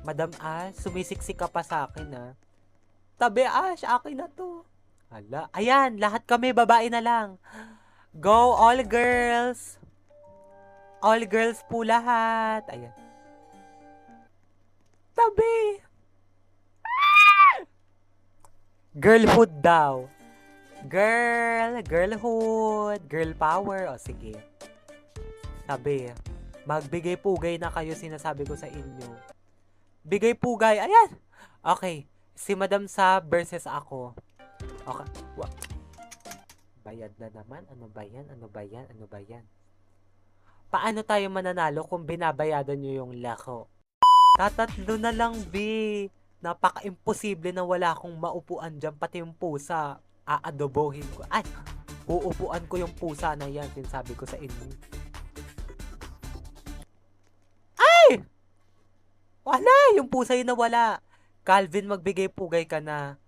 Madam Ash, sumisiksik ka pa sa akin, ha? Tabi, Ash, akin na to. Hala, ayan, lahat kami babae na lang. Go, all girls! All girls po lahat. Ayan. Tabi! Girlhood daw. Girlhood, girl power. O, sige. Sabi, magbigay pugay na kayo, sinasabi ko sa inyo. Bigay pugay, ayan! Okay, si Madam Sa versus ako. Okay, bayad na naman. Ano ba yan? Ano ba yan? Ano ba yan? Paano tayo mananalo kung binabayadan nyo yung lako? Tatatlo na lang, B. Napaka-imposible na wala akong maupuan dyan. Pati yung pusa, aadobohin ko. Ay, uupuan ko yung pusa na yan. Sinasabi ko sa inyo. Ay! Wala! Yung pusa yun na wala. Calvin, magbigay pugay ka na.